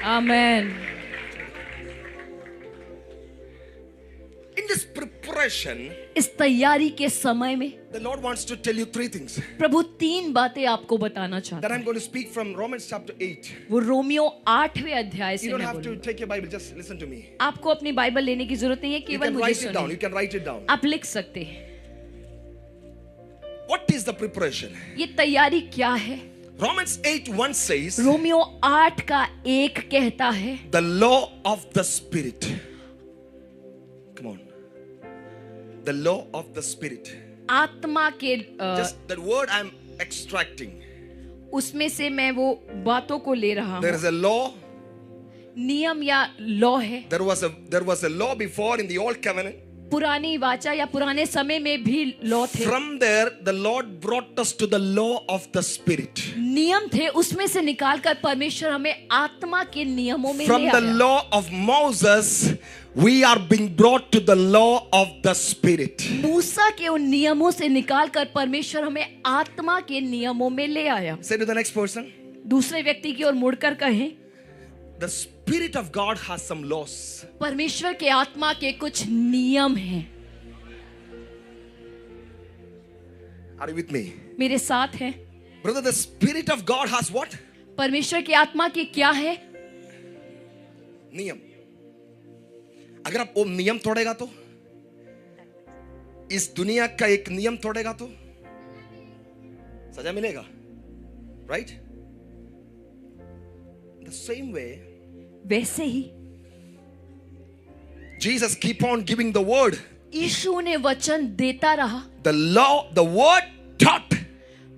Amen. In this preparation, इस तैयारी के समय में the Lord wants to tell you three things प्रभु 3 बातें आपको बताना that चाहता I'm है। going to speak from Romans chapter 8. वो रोमियो 8वें अध्याय You से don't मैं have to बोलूंगा। take your Bible, just listen to me. आपको अपनी बाइबल लेने की जरूरत नहीं है, You केवल can मुझे write it down. सुनिए। You can write it down. आप लिख सकते हैं। What is the preparation? ये तैयारी क्या है? Romans 8:1 says, रोमियो 8 का 1 कहता है, the law of the Spirit. Come on. The law of the Spirit. आत्मा के Just that word I'm extracting. उसमें से मैं वो बातों को ले रहा There हूँ। is a law. नियम या लॉ है। There was a law before in the old covenant. पुरानी वाचा या पुराने समय में भी लॉ थे। From there, the Lord brought us to the law of the Spirit. नियम थे, उसमें से निकालकर परमेश्वर हमें आत्मा के नियमों में From ले the आया। law of Moses, we are being brought to the law of the Spirit. मूसा के उन नियमों से निकालकर परमेश्वर हमें आत्मा के नियमों में ले आया। Say to the next person, दूसरे व्यक्ति की ओर मुड़कर कहें, the Spirit of God has some laws. परमेश्वर के आत्मा के कुछ नियम हैं। Are you with me? मेरे साथ हैं। Brother, the Spirit of God has what? परमेश्वर की आत्मा के क्या है? नियम। अगर आप वो नियम तोड़ेगा तो, इस दुनिया का एक नियम तोड़ेगा तो सजा मिलेगा, right? The same way, वैसे ही Jesus keep on giving the word. यीशु ने वचन देता रहा। The law, the word taught.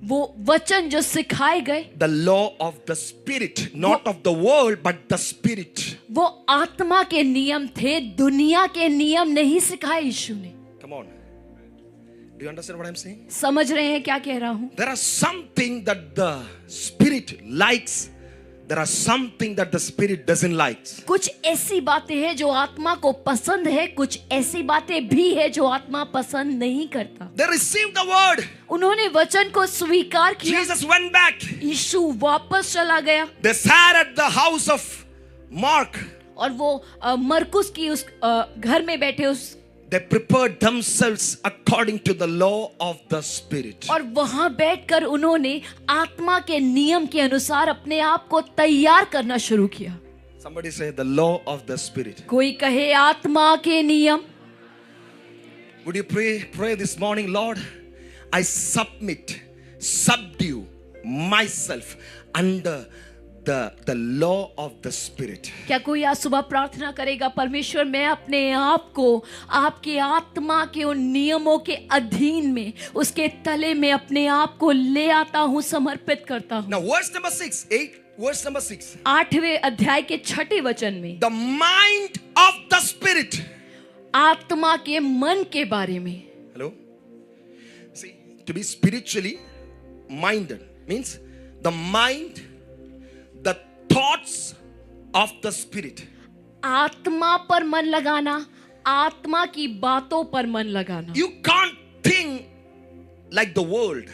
वो वचन जो सिखाए गए, The law of the Spirit, not of the world, but the Spirit. वो आत्मा के नियम थे, दुनिया के नियम नहीं सिखाए यीशु ने। Come on. Do you understand what I'm saying? समझ रहे हैं क्या कह रहा हूं? There are something that the Spirit likes. There are something that the Spirit doesn't like. कुछ ऐसी बातें हैं जो आत्मा को पसंद है, कुछ ऐसी बातें भी है जो आत्मा पसंद नहीं करता। They received the word. उन्होंने वचन को स्वीकार किया। Jesus went back. यीशु वापस चला गया They sat at the house of Mark. और वो मरकुस की उस घर में बैठे उस They prepared themselves according to the law of the Spirit. और वहां बैठकर उन्होंने आत्मा के नियम के अनुसार अपने आप को तैयार करना शुरू किया। Somebody say the law of the Spirit. कोई कहे आत्मा के नियम। Would you pray this morning, Lord? I subdue myself under the law of the Spirit. क्या कोई आज सुबह प्रार्थना करेगा, परमेश्वर मैं अपने आप को आपके आत्मा के उन नियमों के अधीन में, उसके तले में अपने आप को ले आता हूँ, समर्पित करता हूँ। Now verse number 6, 8 8वें अध्याय के 6ठे वचन में the mind of the Spirit. आत्मा के मन के बारे में। Hello? See, to be spiritually minded means the mind, the thoughts of the Spirit. आत्मा पर मन लगाना, आत्मा की बातों पर मन लगाना। You can't think like the world.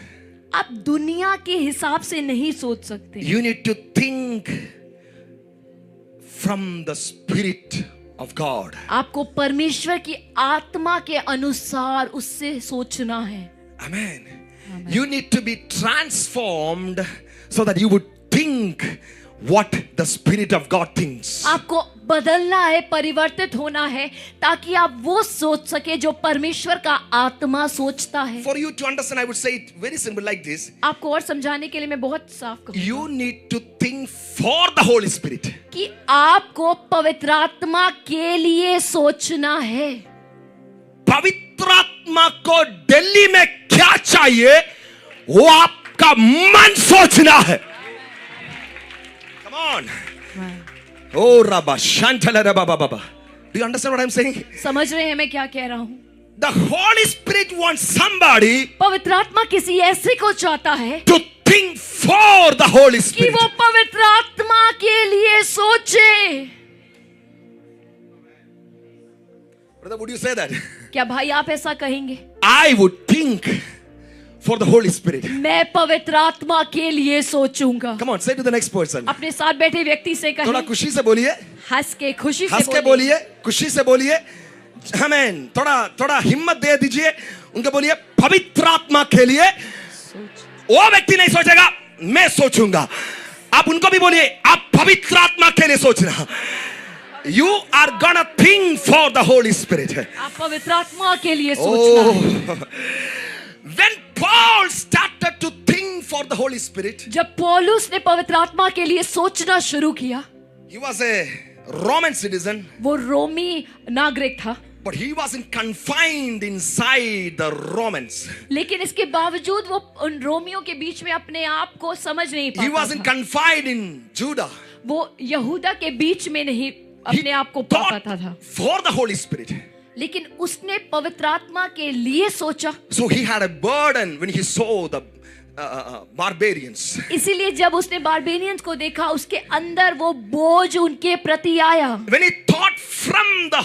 आप दुनिया के हिसाब से नहीं सोच सकते। You need to think from the Spirit of God. आपको परमेश्वर की आत्मा के अनुसार उससे सोचना है। Amen. You need to be transformed so that you would think what the Spirit of God thinks. आपको बदलना है, परिवर्तित होना है, ताकि आप वो सोच सके जो परमेश्वर का आत्मा सोचता है। For you to understand, I would say it very simple like this. आपको और समझाने के लिए मैं बहुत साफ कहूँगा You need to think for the Holy Spirit. कि आपको पवित्र आत्मा के लिए सोचना है। पवित्र आत्मा को दिल्ली में क्या चाहिए वो आपका मन सोचना है। Come on. Oh Rabba Shantala Rabba Baba. Do you understand what I'm saying? समझ रहे हैं मैं क्या कह रहा हूँ? The Holy Spirit wants somebody पवित्र आत्मा किसी ऐसे को चाहता है to think for the Holy कि Spirit. वो पवित्र आत्मा के लिए सोचे। Brother, would you say that? क्या भाई आप ऐसा कहेंगे? I would think for the Holy Spirit. मैं पवित्र आत्मा के लिए सोचूंगा। Come on, say to the next person. अपने साथ बैठे व्यक्ति से थोड़ा कहें, खुशी से बोलिए, हंस के खुशी हंस से के बोलिए। बोलिए, खुशी से बोलिए। आमीन। थोड़ा हिम्मत दे दीजिए। उनके बोलिए पवित्र आत्मा के लिए। वो व्यक्ति नहीं सोचेगा, मैं सोचूंगा। आप उनको भी बोलिए, आप पवित्र आत्मा के लिए सोचना। You are gonna think for the Holy Spirit. आप पवित्र आत्मा के लिए सोचना है। When Paul started to think for the Holy Spirit, जब पौलुस ने पवित्र आत्मा के लिए सोचना शुरू किया, he was a Roman citizen, वो रोमी नागरिक था, but he wasn't confined inside the Romans. लेकिन इसके बावजूद वो उन रोमियों के बीच में अपने आप को समझ नहीं He पाता wasn't था। confined in Judah. वो यहूदा के बीच में नहीं He अपने आप को पा thought पाता था, for the Holy Spirit. लेकिन उसने पवित्र आत्मा के लिए सोचा। So he had a burden when he saw the barbarians. इसीलिए जब उसने बारबेनियंस को देखा, उसके अंदर वो बोझ उनके प्रति आया। When he thought from the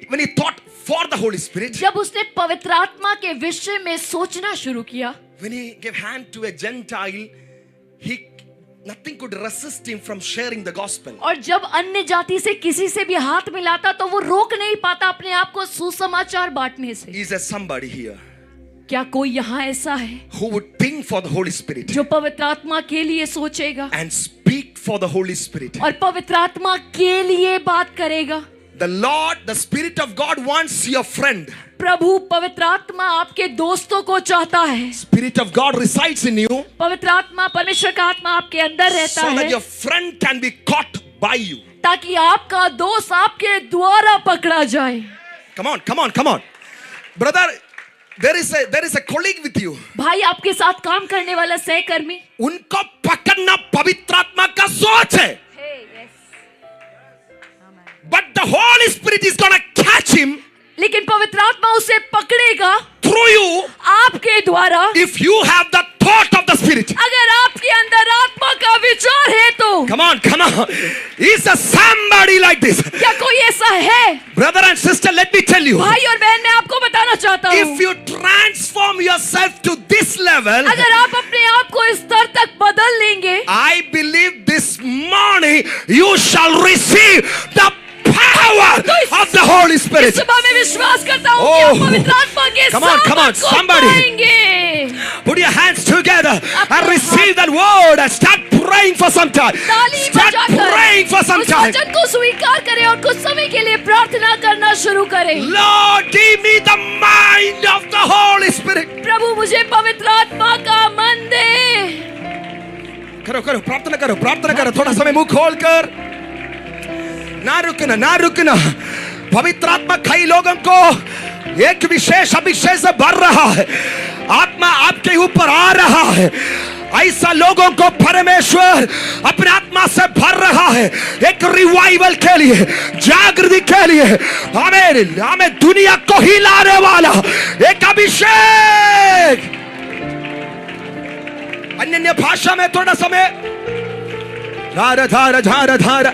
when he thought for the Holy Spirit, जब उसने पवित्र आत्मा के विषय में सोचना शुरू किया, when he gave hand to a Gentile, nothing could resist him from sharing the gospel. और जब अन्य जाति से किसी से भी हाथ मिलाता तो वो रोक नहीं पाता अपने आप को सुसमाचार बांटने से। Is there somebody here क्या कोई यहाँ ऐसा है who would think for the Holy Spirit जो पवित्र आत्मा के लिए सोचेगा and speak for the Holy Spirit? और पवित्र आत्मा के लिए बात करेगा? The Lord, the Spirit of God wants your friend. प्रभु पवित्र आत्मा आपके दोस्तों को चाहता है। Spirit of God resides in you, पवित्र आत्मा, परमेश्वर का आत्मा आपके अंदर रहता so that है your friend can be caught by you. ताकि आपका दोस्त आपके द्वारा पकड़ा जाए। Come on, come on, come on, brother. There is a colleague with you. भाई, आपके साथ काम करने वाला सहकर्मी, उनको पकड़ना पवित्र आत्मा का सोच है. But the Holy Spirit is gonna catch him, लेकिन पवित्र आत्मा उसे पकड़ेगा through you, आपके द्वारा, if you have the thought of the Spirit. अगर आपके अंदर आत्मा का विचार है तो। Come on, come on. Is there somebody like this? क्या कोई ऐसा है? Brother and sister, let me tell you. भाई और बहन, मैं आपको बताना चाहता हूँ, If you transform yourself to this level, अगर आप अपने आप को इस स्तर तक बदल लेंगे, I believe this morning you shall receive the power of the Holy इस Spirit. सुबह मैं विश्वास करता हूँ कि आप पवित्र आत्मा के Come on, come on, सामर्थ को somebody. पाएंगे। Put your hands together and receive that word and start praying for some time. ताली Start बजाकर praying for some उस time. वचन को स्वीकार करें और कुछ समय के लिए प्रार्थना करना शुरू करें। Lord, give me the mind of the Holy Spirit. प्रभु, मुझे पवित्र आत्मा का मन दे। करो करो, प्रार्थना करो, थोड़ा समय मुंह खोल कर। ना रुकना। पवित्र आत्मा कई लोगों को एक विशेष अभिषेक से भर रहा है। आत्मा आपके ऊपर आ रहा है। ऐसा लोगों को परमेश्वर अपने आत्मा से भर रहा है, एक रिवाइवल के लिए, जागृति के लिए, हमें दुनिया को हिलाने वाला एक अभिषेक। अन्य भाषा में थोड़ा समय। धारा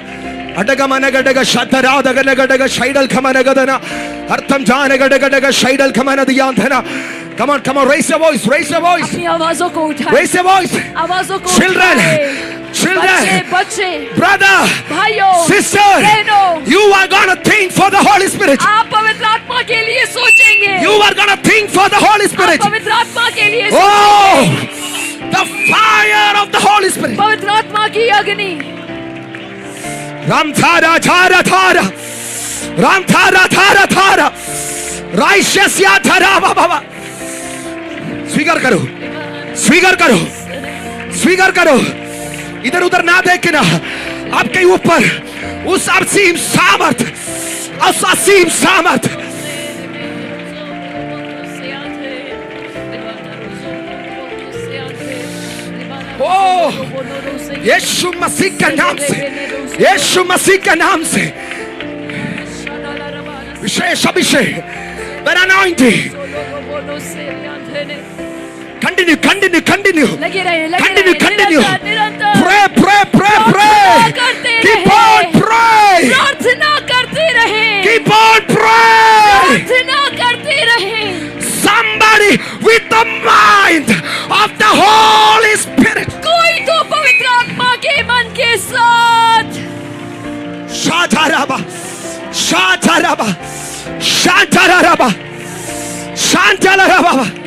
अडगमनगडग शतरादगनगडग शैडल खमनगदना अर्थम जानगडगडग saddle खमनदियांधना. Come on, raise your voice. अपनी आवाजों को उठाएं, Raise your voice. आवाजों को Children, उठाएं। बच्चे, brother, भाइयों, sister, बहनों, you are gonna think for the Holy Spirit. आप पवित्र आत्मा के लिए सोचेंगे। You are gonna think for the Holy Spirit. आप पवित्र आत्मा के लिए Oh, सोचेंगे। the fire of the Holy Spirit. पवित्र आत्मा की अग्नि। Ramthara righteous ya thara baba. स्वीकार करो। इधर उधर ना देखना। आपके ऊपर उस असीम सामर्थ यीशु मसीह के नाम से विशेष अभिषेक, anointing. Continue. लगे रहे, Continue. निरंतर Pray. Keep on praying. प्रार्थना करते रहे। Keep on praying. प्रार्थना करते रहे। Somebody with the mind Shataraba, Shataraba, Shataraba, Shataraba.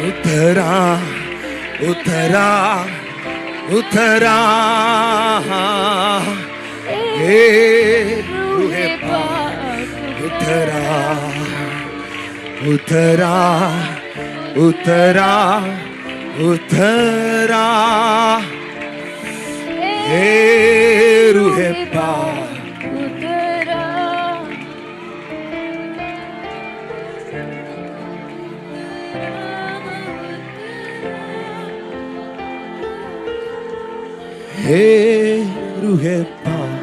Uttara, Uttara, Uttara, Uttara, Uttara, Uttara, Uttara, Ruhe Paak. Hey, Ruhe Paak.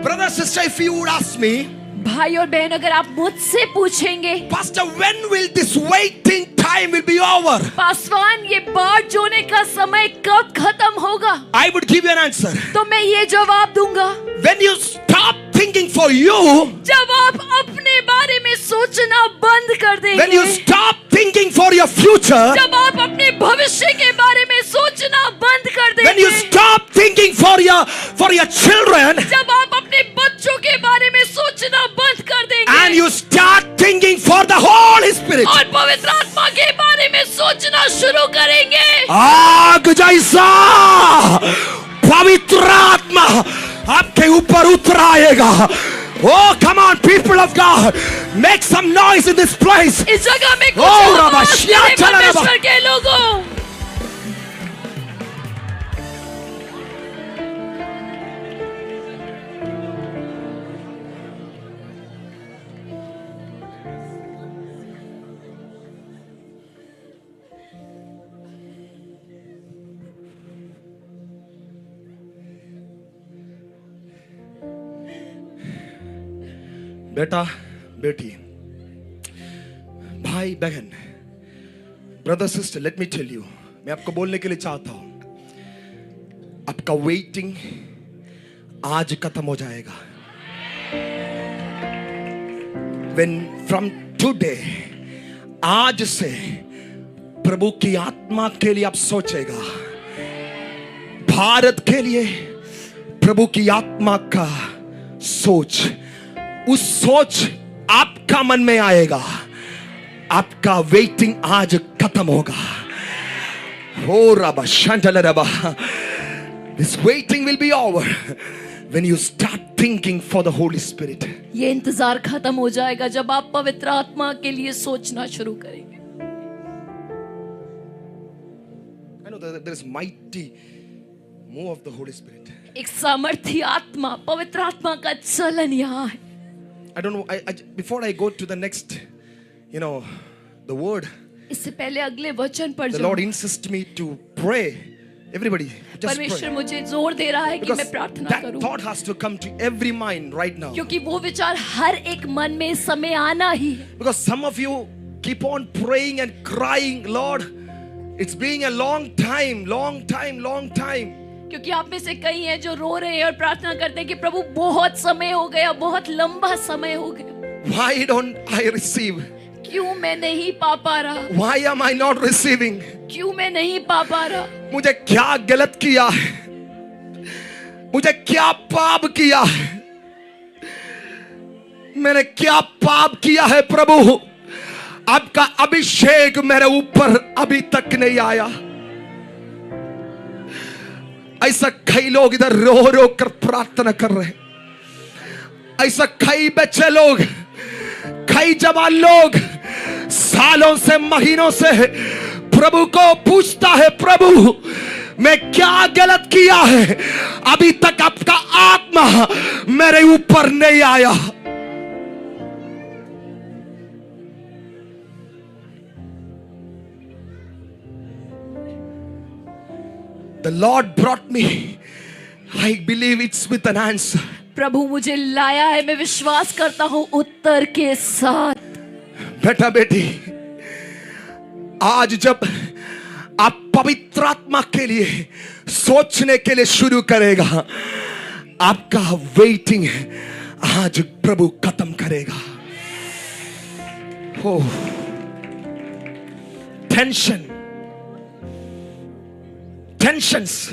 Brother, sister, if you would ask me, भाई और बहन, अगर आप मुझसे पूछेंगे, Pastor, when will this waiting time will be over? Paswan, ये बाट जोने का समय कब खत्म होगा? I would give you an answer. तो मैं ये जवाब दूंगा, When you stop thinking for you, जब आप अपने बारे में सोचना बंद कर देंगे, when you stop thinking for your future, जब आप अपने भविष्य के बारे में सोचना बंद कर when you देंगे, stop thinking for your children, जब आप अपने बच्चों के बारे में सोचना बंद कर देंगे, and you start thinking for the Holy Spirit, और पवित्र आत्मा के बारे में सोचना शुरू करेंगे, आग जैसा पवित्र आत्मा आपके ऊपर उतर आएगा. Oh, come on, people of God, make some noise in this place. इस जगह में कुछ Oh, Rabba, आवाज Shia, करें परमेश्वर के लोगों. बेटा, बेटी, भाई बहन, brother sister, let me tell you, मैं आपको बोलने के लिए चाहता हूं, आपका वेटिंग आज खत्म हो जाएगा. When from today, आज से प्रभु की आत्मा के लिए आप सोचेगा, भारत के लिए प्रभु की आत्मा का सोच, उस सोच आपका मन में आएगा, आपका वेटिंग आज खत्म होगा. Oh, Rabba, Shantala Rabba. This waiting will be over when you start thinking for the Holy Spirit. ये इंतजार खत्म हो जाएगा जब आप पवित्र आत्मा के लिए सोचना शुरू करेंगे. I know that there is mighty move of the Holy Spirit. एक सामर्थी आत्मा, पवित्र आत्मा का चलन यहाँ है. I don't know. Before I go to the next, the word. इससे पहले अगले वचन पर The जाऊं, Lord insists me to pray. Everybody, just परमेश्वर pray. मुझे जोर दे रहा है कि Because मैं प्रार्थना that करूं, thought has to come to every mind right now. क्योंकि वो विचार हर एक मन में इस समय आना ही है. Because some of you keep on praying and crying, Lord, it's been a long time. क्योंकि आप में से कई हैं जो रो रहे हैं और प्रार्थना करते हैं कि प्रभु बहुत समय हो गया, बहुत लंबा समय हो गया. Why don't I receive? क्यों मैं नहीं पा रहा? Why am I not receiving? क्यों मैं नहीं पा रहा? मुझे क्या गलत किया है? मुझे क्या पाप किया है? मैंने क्या पाप किया है प्रभु? आपका अभिषेक मेरे ऊपर अभी तक नहीं आया. ऐसा कई लोग इधर रो रो कर प्रार्थना कर रहे हैं. ऐसा कई बच्चे लोग, कई जवान लोग सालों से, महीनों से प्रभु को पूछता है, प्रभु मैं क्या गलत किया है, अभी तक आपका आत्मा मेरे ऊपर नहीं आया. The Lord brought me. I believe it's with an answer. प्रभु मुझे लाया है, मैं विश्वास करता हूं उत्तर के साथ. बेटा बेटी, आज जब आप पवित्र आत्मा के लिए सोचने के लिए शुरू करेगा, आपका वेटिंग आज प्रभु खत्म करेगा। हो tensions,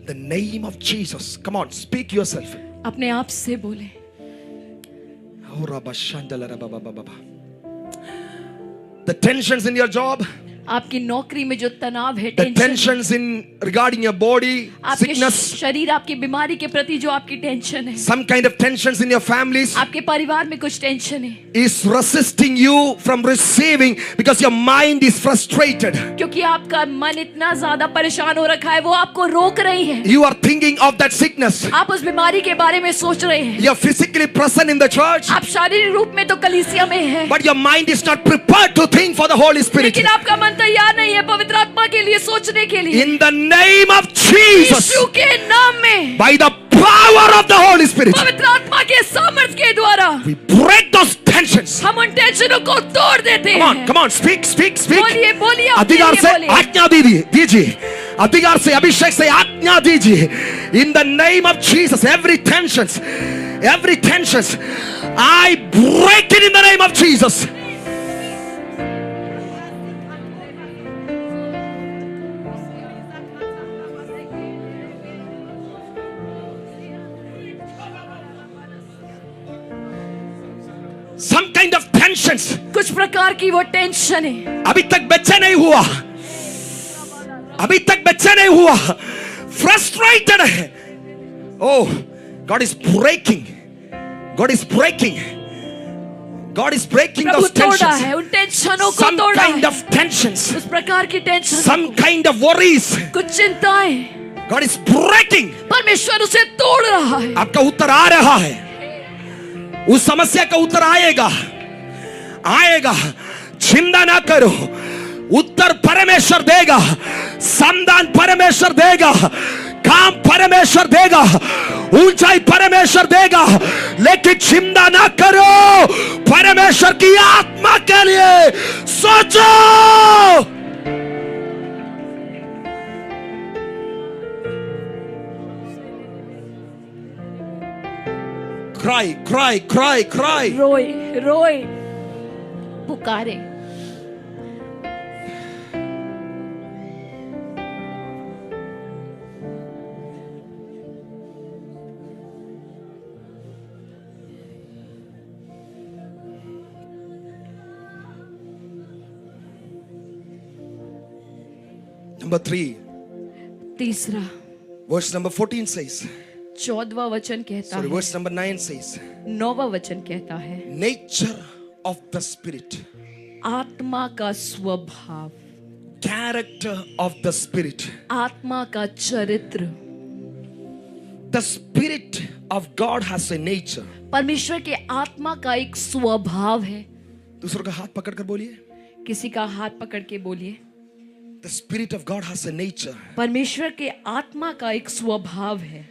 the name of Jesus, come on, speak yourself. अपने आप से बोले। The tensions in your job, आपकी नौकरी में जो तनाव है, the tensions in regarding your body, आपके sickness, शरीर, आपकी बीमारी के प्रति जो आपकी टेंशन है, some kind of tensions in your families, आपके परिवार में कुछ टेंशन है, is resisting you from receiving because your mind is frustrated. क्योंकि आपका मन इतना ज्यादा परेशान हो रखा है, वो आपको रोक रही है। You are thinking of that sickness. आप उस बीमारी के बारे में सोच रहे हैं। You are physically present in the church, आप शारीरिक रूप में तो कलीसिया में हैं, but your mind is not prepared to think for the Holy Spirit. लेकिन आपका मन तैयार नहीं है पवित्र आत्मा के लिए सोचने के लिए। In the name of Jesus, यीशु के नाम में, by the power of the Holy Spirit, पवित्र आत्मा के सामर्थ्य के द्वारा we break those tensions. हम उन टेंशनों को तोड़ देते हैं। Come on, speak. बोलिए बोलिए, अधिकार से आज्ञा दीजिए, अधिकार से अभिषेक से आज्ञा दीजिए। In the name of Jesus, every tensions, I break it in the name of Jesus. Some kind of tensions, कुछ प्रकार की वो टेंशन है। अभी तक बच्चा नहीं हुआ, फ्रस्ट्रेटेड है। Oh, God is breaking those प्रभु तोड़ा है, tensions. उन टेंशनों को Some तोड़ा kind है, of tensions, उस प्रकार की tension, some kind of worries, कुछ चिंताएं, God is breaking. परमेश्वर उसे तोड़ रहा है। आपका उत्तर आ रहा है, उस समस्या का उत्तर आएगा। चिंता ना करो, उत्तर परमेश्वर देगा, समाधान परमेश्वर देगा, काम परमेश्वर देगा, ऊंचाई परमेश्वर देगा। लेकिन चिंता ना करो, परमेश्वर की आत्मा के लिए सोचो। Cry. रोए, पुकारे। Number 3, तीसरा, verse number 14 says, 14वां वचन कहता है, verse number 9 says, 9वां वचन कहता है, nature of the spirit, आत्मा का स्वभाव, character of the spirit. आत्मा का चरित्र। The spirit of God has a nature. परमेश्वर के आत्मा का एक स्वभाव है। दूसरों का हाथ पकड़कर बोलिए, किसी का हाथ पकड़ के बोलिए, the spirit of God has a nature. परमेश्वर के आत्मा का एक स्वभाव है।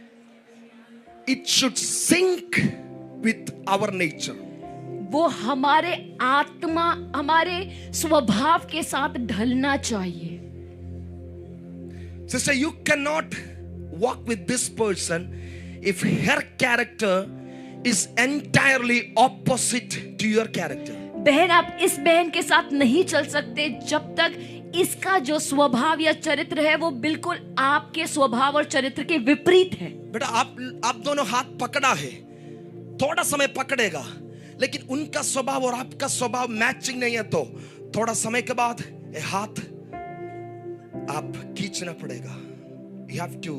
It should sync with our nature. वो हमारे आत्मा, हमारे स्वभाव के साथ ढलना चाहिए। Sister, you cannot walk with this person if her character is entirely opposite to your character. बहन, आप इस बहन के साथ नहीं चल सकते जब तक इसका जो स्वभाव या चरित्र है वो बिल्कुल आपके स्वभाव और चरित्र के विपरीत है। बेटा, आप दोनों हाथ पकड़ा है, थोड़ा समय पकड़ेगा, लेकिन उनका स्वभाव और आपका स्वभाव मैचिंग नहीं है, तो थोड़ा समय के बाद ये हाथ आप खींचना पड़ेगा। You have to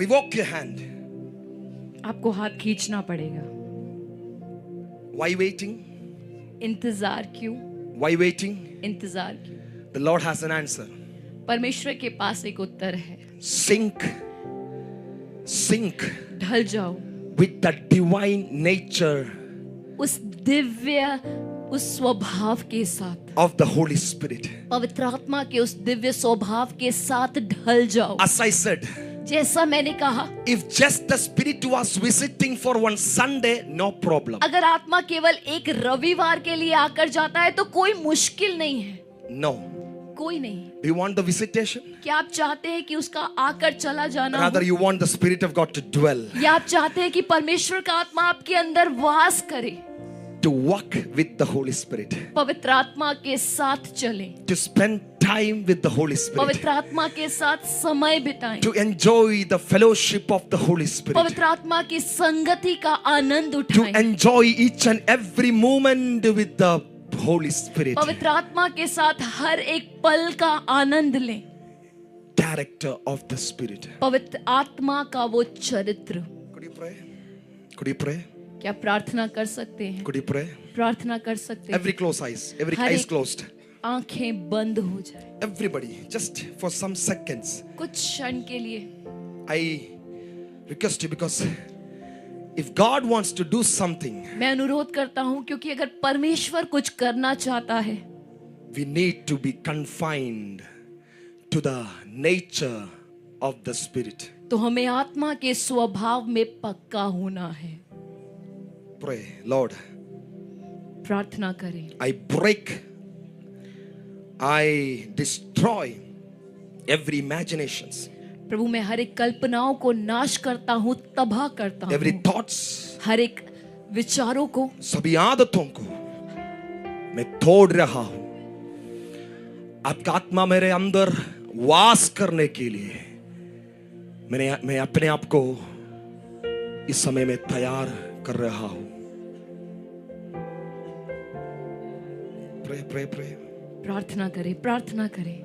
revoke your hand. आपको हाथ खींचना पड़ेगा। Why waiting? इंतजार क्यों? Why waiting? इंतजार क्यों? The Lord has an answer. परमेश्वर के पास एक उत्तर है। Sync ढल जाओ with the divine nature उस दिव्य, उस स्वभाव के साथ, of the Holy Spirit. पवित्र आत्मा के उस दिव्य स्वभाव के साथ ढल जाओ। As I said, जैसा मैंने कहा, if just the Spirit was visiting for one Sunday, no problem. अगर आत्मा केवल एक रविवार के लिए आकर जाता है तो कोई मुश्किल नहीं है। No. कोई नहीं। Do you want the visitation? क्या आप चाहते हैं कि उसका आकर चला जाना हो? Rather, you want the Spirit of God to dwell, या आप चाहते हैं कि परमेश्वर का आत्मा आपके अंदर वास करे, to walk with the Holy Spirit, पवित्र आत्मा के साथ चले, to spend time with the Holy Spirit, पवित्र आत्मा के साथ समय बिताएं, to enjoy the fellowship of the Holy Spirit, पवित्र आत्मा की संगति का आनंद to उठाएं, enjoy each and every moment with the Holy Spirit. पवित्र आत्मा के साथ हर एक पल का आनंद लें, Character of the Spirit. पवित्र आत्मा का वो चरित्र। Could you pray? Could you pray? क्या प्रार्थना कर सकते हैं? Could you pray? प्रार्थना कर सकते हैं? Every closed eyes, every हर eyes एक- closed. आंखें बंद हो जाए Everybody, just for some seconds. कुछ क्षण के लिए। I request you, because if God wants to do something, मैं अनुरोध करता हूं क्योंकि अगर परमेश्वर कुछ करना चाहता है, we need to be confined to the nature of the Spirit. तो हमें आत्मा के स्वभाव में पक्का होना है। Pray, Lord, प्रार्थना करें। I break, I destroy every imaginations, प्रभु मैं हर एक कल्पनाओं को नाश करता हूं, तबाह करता every हूं, thoughts, हर एक विचारों को, सभी आदतों को मैं तोड़ रहा हूं। आपका आत्मा मेरे अंदर वास करने के लिए मैं अपने आप को इस समय में तैयार कर रहा हूं। Pray, pray, pray. प्रार्थना करें, प्रार्थना करें।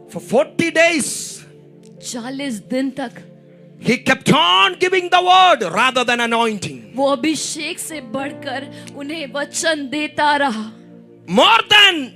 For 40 days, 40 दिन तक he kept on giving the word rather than anointing. वो अभिषेक से बढ़कर उन्हें वचन देता रहा, More than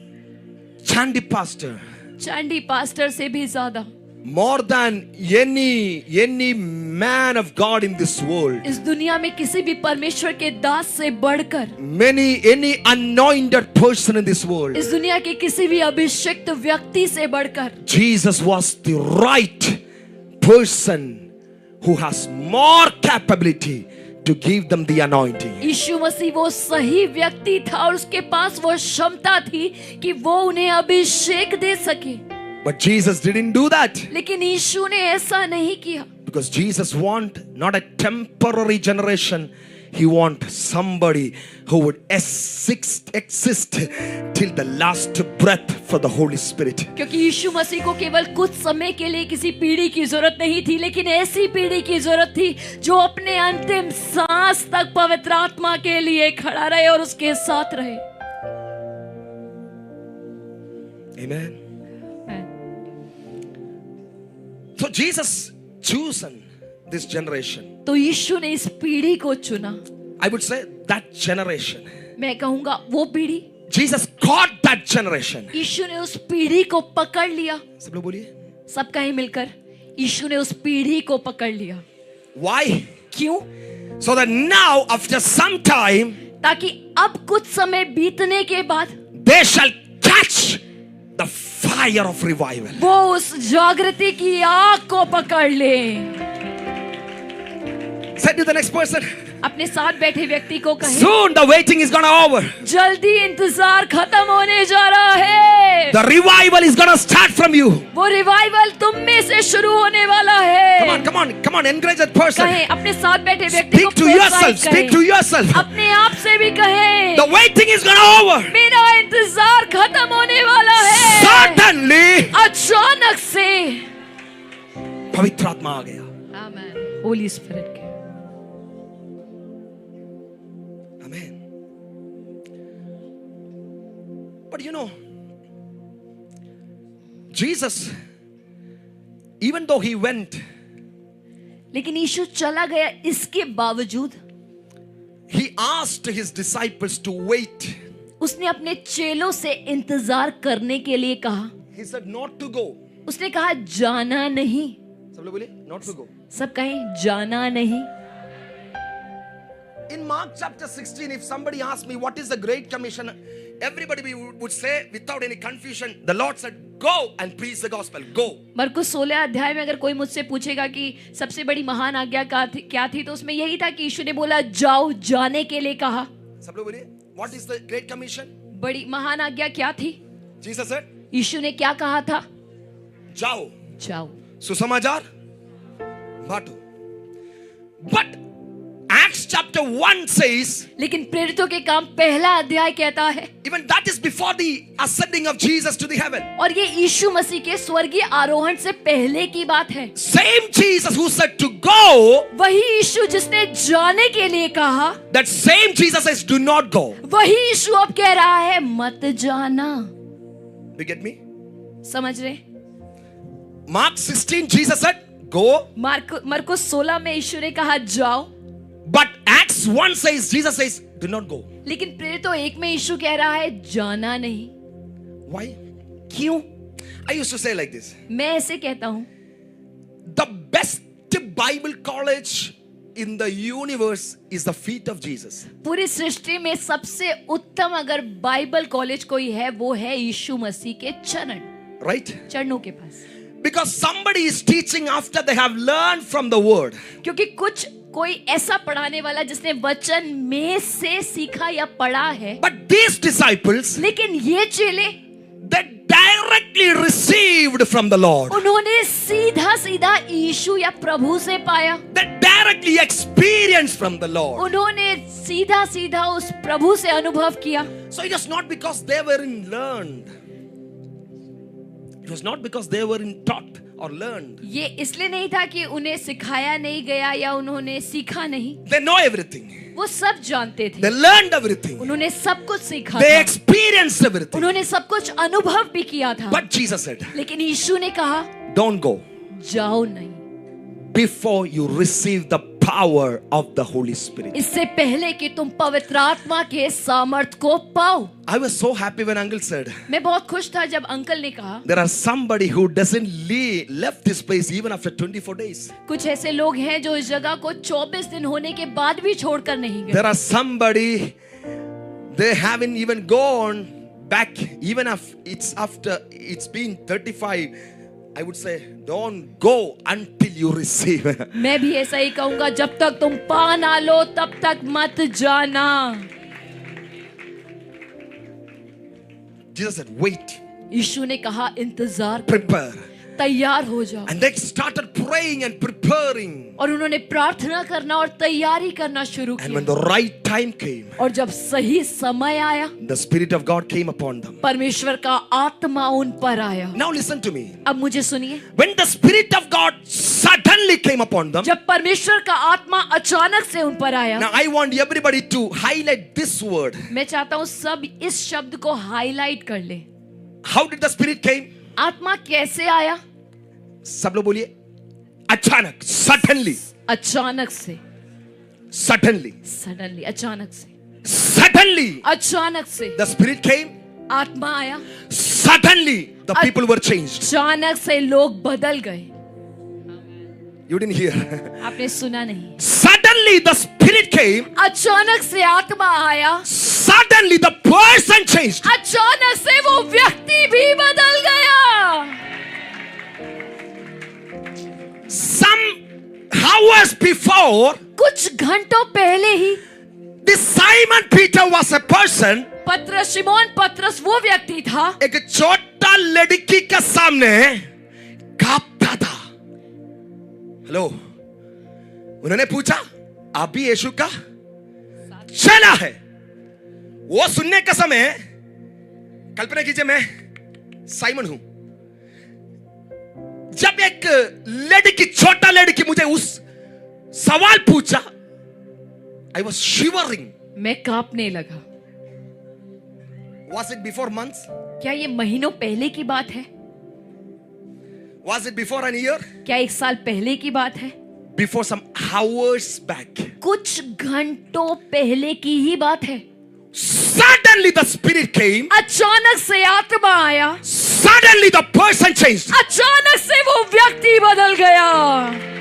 Chandy pastor, Chandy pastor से भी ज्यादा, more than any man of God in this world, इस दुनिया में किसी भी परमेश्वर के दास से बढ़कर, any anointed person in this world, इस दुनिया के किसी भी अभिषिक्त व्यक्ति से बढ़कर Jesus was the right person who has more capability to give them the anointing. यीशु मसीह वो सही व्यक्ति था और उसके पास वो क्षमता थी कि वो उन्हें अभिषेक दे सके, But Jesus didn't do that, लेकिन यीशु ने ऐसा नहीं किया, because Jesus want not a temporary generation. He want somebody who would exist till the last breath for the Holy Spirit. क्योंकि यीशु मसीह को केवल कुछ समय के लिए किसी पीढ़ी की जरूरत नहीं थी, लेकिन ऐसी पीढ़ी की जरूरत थी जो अपने अंतिम सांस तक पवित्र आत्मा के लिए खड़ा रहे और उसके साथ रहे। Amen. So Jesus chosen this generation. तो यीशु ने इस पीढ़ी को चुना। I would say that generation. मैं कहूंगा वो पीढ़ी, Jesus caught that generation. यीशु ने उस पीढ़ी को पकड़ लिया। सब लोग बोलिए. सब कहीं मिलकर यीशु ने उस पीढ़ी को पकड़ लिया। Why? क्यों? So that now after some time, ताकि अब कुछ समय बीतने के बाद they shall catch the fire of revival. वो उस जागृति की आग को पकड़ ले। Say to the next person, अपने साथ बैठे व्यक्ति को कहें, soon the waiting is gonna over. जल्दी इंतजार खत्म होने जा रहा है। The revival is gonna start from you. वो रिवाइवल तुम में से शुरू होने वाला है। Come on, encourage that person. कहें, अपने साथ बैठे व्यक्ति को Speak to प्रोत्साहित yourself, करें। speak to yourself. अपने आप से भी कहें, The waiting is gonna over. मेरा इंतजार खत्म होने वाला है। Suddenly, अचानक से पवित्र आत्मा आ गया. आमेन। होली स्पिरिट के Amen. But you know, Jesus, even though he went, लेकिन यीशु चला गया, इसके बावजूद he asked his disciples to wait. उसने अपने चेलों से इंतजार करने के लिए कहा। He said not to go. उसने कहा जाना नहीं। सब लोग बोलिए, not to go. सब कहें जाना नहीं। In Mark chapter 16, if somebody asked me what is the Great Commission, everybody would say without any confusion, the Lord said, Go and preach the gospel. Go. मरकुस 16 अध्याय में अगर कोई मुझसे पूछेगा कि सबसे बड़ी महान आज्ञा क्या थी, तो उसमें यही था कि यीशु ने बोला जाओ, जाने के लिए कहा। सब लोग बोलिए, What is the great commission? बड़ी महान आज्ञा क्या थी? Jesus said, यीशु ने क्या कहा था? जाओ, जाओ, सुसमाचार बांटो। But Acts chapter 1 says, लेकिन प्रेरितों के काम पहला अध्याय कहता है, even that is before the ascending of Jesus to the heaven. और ये यीशु मसीह के स्वर्गीय आरोहण से पहले की बात है। Same Jesus who said to go, वही यीशु जिसने जाने के लिए कहा, that same Jesus says do not go. वही यीशु अब कह रहा है मत जाना। You get me? समझ रहे? Mark 16 Jesus said go, मरकुस 16 में यीशु ने कहा जाओ, but Acts 1 says Jesus says do not go. लेकिन प्रेरितों 1 में यीशु कह रहा है जाना नहीं। Why? क्यों? I used to say like this, मैं ऐसे कहता हूं, the best Bible college in the universe is the feet of Jesus. पूरी सृष्टि में सबसे उत्तम अगर बाइबल कॉलेज कोई है, वो है यीशु मसीह के चरण, Right? चरणों के पास। Because somebody is teaching after they have learned from the word. क्योंकि कोई ऐसा पढ़ाने वाला जिसने वचन में से सीखा या पढ़ा है। But these disciples, लेकिन ये चेले, they directly received from the Lord. उन्होंने सीधा सीधा यीशु या प्रभु से पाया। They directly experienced from the Lord. उन्होंने सीधा सीधा उस प्रभु से अनुभव किया। So it was not because they were in learned. It was not because they were in taught or learned. ये इसलिए नहीं था कि उन्हें सिखाया नहीं गया या उन्होंने सीखा नहीं। They know everything. वो सब जानते थे। They learned everything. उन्होंने सब कुछ सीखा They था। experienced everything. उन्होंने सब कुछ अनुभव भी किया था। But Jesus said, लेकिन यीशु ने कहा don't go जाओ नहीं, before you receive the power of the Holy Spirit. इससे पहले कि तुम पवित्र आत्मा के सामर्थ को पाओ। I was so happy when uncle said, मैं बहुत खुश था जब अंकल ने कहा there are somebody who doesn't left this place even after 24 days. कुछ ऐसे लोग हैं जो इस जगह को 24 दिन होने के बाद भी छोड़कर नहीं गए। There are somebody, they haven't even gone back even if it's been 35. I would say don't go until you receive. मैं भी ऐसा ही कहूंगा, जब तक तुम पा ना लो तब तक मत जाना। Jesus said, wait, यीशु ने कहा इंतजार करो, prepare. तैयार हो जाओ। And they started praying and preparing. और उन्होंने प्रार्थना करना और तैयारी करना शुरू And when किया। the right time came, और जब सही समय आया, the Spirit of God came upon them. परमेश्वर का आत्मा उन पर आया। Now listen to me. अब मुझे सुनिए, When the Spirit of God suddenly came upon them, जब परमेश्वर का आत्मा अचानक से उन पर आया, now I want everybody to highlight this word. मैं चाहता हूँ सब इस शब्द को हाईलाइट कर ले। How did the Spirit came? आत्मा कैसे आया? सब लोग बोलिए, अचानक, suddenly, अचानक से, suddenly, सडनली, अचानक से, suddenly, अचानक से the Spirit came. आत्मा आया। Suddenly, the people were changed. अचानक से लोग बदल गए। You didn't hear. आपने सुना नहीं। Suddenly, the Spirit came. अचानक से आत्मा आया। Suddenly, the person changed. अचानक से वो व्यक्ति भी बदल गया। Some hours before, कुछ घंटों पहले ही this Simon Peter was a person. पत्रस, शिमोन पत्रस वो व्यक्ति था, एक छोटा लड़की के सामने कांपता था। हेलो, उन्होंने पूछा आप भी यीशु का चेला है? वो सुनने का समय, कल्पना कीजिए मैं साइमन हूं, जब एक लड़की, छोटा लड़की मुझे उस सवाल पूछा, I was shivering. मैं कांपने लगा। Was it before months? क्या ये महीनों पहले की बात है? Was it before an year? क्या 1 साल पहले की बात है? Before some hours back. कुछ घंटों पहले की ही बात है। Suddenly the Spirit came. अचानक से आत्मा आया। Suddenly the person changed. अचानक से वो व्यक्ति बदल गया।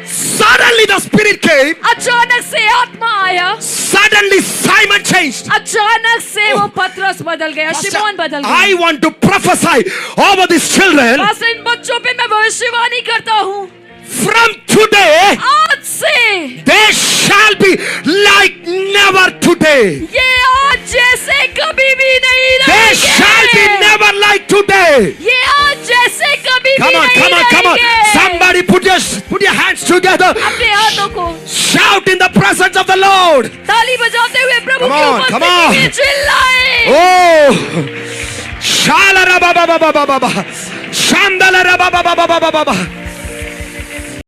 Suddenly the Spirit came. अचानक से आत्मा आया। Suddenly Suddenly Simon changed. अचानक से वो पतरस बदल गया, शिमोन बदल गया। I want to prophesy over these children. बस इन बच्चों पे मैं भविष्यवाणी करता हूँ, From today, आज से they shall be like never today. ये आज जैसे कभी भी नहीं They shall be रहेंगे। never like today. ये आज जैसे कभी Come भी on, नहीं come on, come on. रहेंगे। Somebody put your hands together. अपने हाथों को Shout in the presence of the Lord. ताली बजाते हुए प्रभु Come की on, come on. उपस्थिति में चिल्लाएं। Oh, Shala Rabba Baba Baba Baba, Shandala Rabba Baba Baba Baba.